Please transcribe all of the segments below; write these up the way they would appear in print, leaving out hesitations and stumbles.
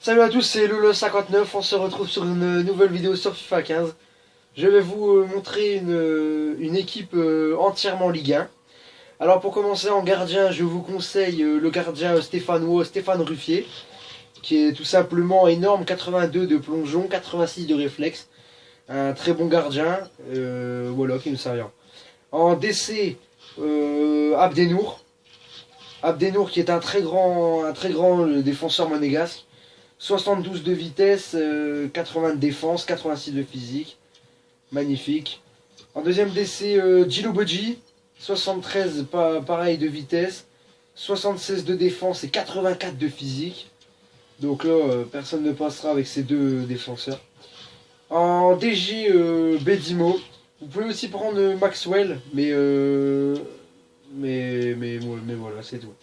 Salut à tous, c'est Lolo59, on se retrouve sur une nouvelle vidéo sur FIFA 15. Je vais vous montrer une équipe entièrement Ligue 1. Alors pour commencer en gardien, je vous conseille le gardien stéphanois Stéphane Ruffier, qui est tout simplement énorme, 82 de plongeon, 86 de réflexe. Un très bon gardien, voilà, qui nous sert bien. En DC, Abdenour. Abdenour qui est un très grand défenseur monégasque. 72 de vitesse, 80 de défense, 86 de physique. Magnifique. En deuxième DC, Djilo Bodji. 73 pareil de vitesse. 76 de défense et 84 de physique. Donc là, personne ne passera avec ces deux défenseurs. En DG, Bedimo. Vous pouvez aussi prendre Maxwell, mais voilà, c'est tout.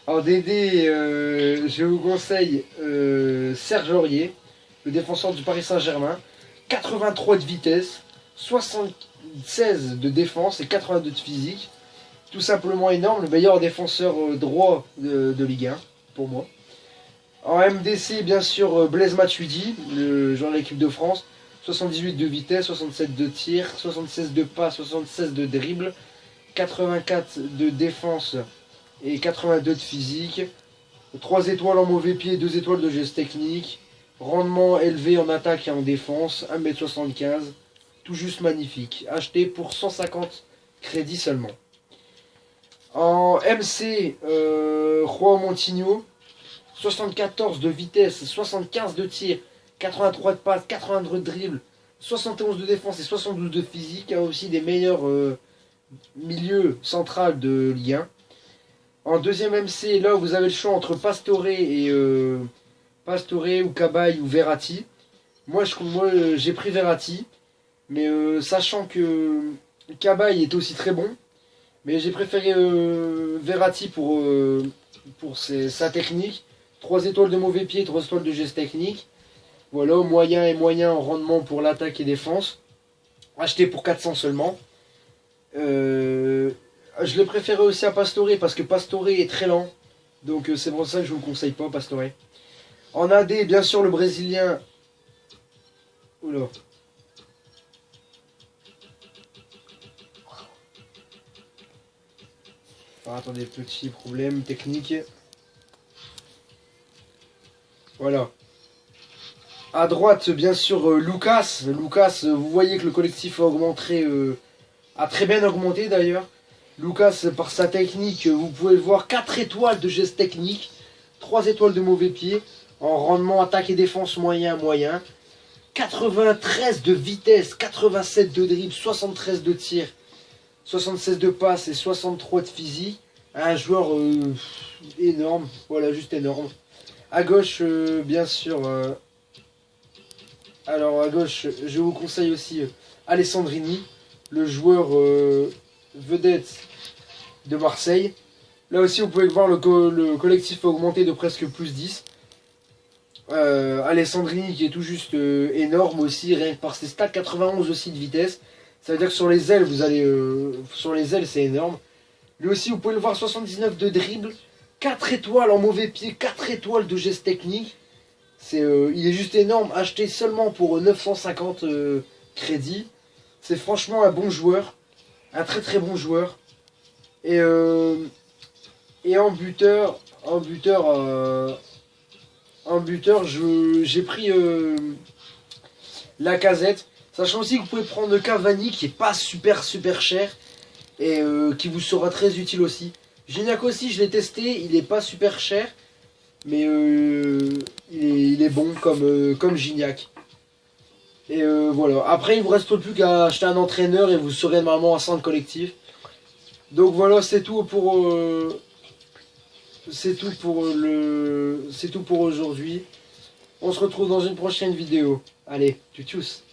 En DD, je vous conseille Serge Aurier, le défenseur du Paris Saint-Germain. 83 de vitesse, 76 de défense et 82 de physique. Tout simplement énorme, le meilleur défenseur droit de Ligue 1, pour moi. En MDC, bien sûr, Blaise Matuidi, le joueur de l'équipe de France. 78 de vitesse, 67 de tir, 76 de passe, 76 de dribble, 84 de défense et 82 de physique. 3 étoiles en mauvais pied, 2 étoiles de geste technique. Rendement élevé en attaque et en défense, 1m75. Tout juste magnifique. Acheté pour 150 crédits seulement. En MC, Juan Montigno. 74 de vitesse, 75 de tir, 83 de passe, 82 de dribble, 71 de défense et 72 de physique. Il y a aussi des meilleurs milieux centrales de Ligue 1. En deuxième MC, là vous avez le choix entre Pastore ou Cabaye ou Verratti. Moi j'ai pris Verratti, mais sachant que Cabaye est aussi très bon, mais j'ai préféré Verratti pour sa technique. 3 étoiles de mauvais pied, 3 étoiles de geste technique. Voilà, moyen et moyen en rendement pour l'attaque et défense. Acheté pour 400 seulement. Je l'ai préféré aussi à Pastore parce que Pastore est très lent. Donc c'est pour ça que je ne vous conseille pas Pastore. En AD, bien sûr, le Brésilien. Oula. Ah, attendez, petit problème technique. Voilà. À droite, bien sûr, Lucas. Lucas, vous voyez que le collectif a très bien augmenté d'ailleurs. Lucas, par sa technique, vous pouvez le voir, 4 étoiles de geste technique, 3 étoiles de mauvais pied, en rendement attaque et défense moyen. 93 de vitesse, 87 de dribble, 73 de tir, 76 de passe et 63 de physique. Un joueur énorme, voilà, juste énorme. À gauche, bien sûr. Alors à gauche, je vous conseille aussi Alessandrini, le joueur vedette de Marseille. Là aussi, vous pouvez voir, le collectif a augmenté de presque plus 10. Alessandrini qui est tout juste énorme aussi, rien que par ses stats, 91 aussi de vitesse. Ça veut dire que sur les ailes, sur les ailes, c'est énorme. Lui aussi, vous pouvez le voir, 79 de dribble, 4 étoiles en mauvais pied, 4 étoiles de geste technique. Il est juste énorme, acheté seulement pour 950 crédits. C'est franchement un bon joueur, un très très bon joueur. Et en buteur, j'ai pris Lacazette. Sachant aussi que vous pouvez prendre Cavani qui est pas super cher et qui vous sera très utile aussi. Gignac aussi, je l'ai testé, il est pas super cher. Mais il est bon comme Gignac. Et voilà. Après, il vous reste plus qu'à acheter un entraîneur et vous serez normalement à 100 collectif. Donc voilà, c'est tout pour aujourd'hui. On se retrouve dans une prochaine vidéo. Allez, tchuss.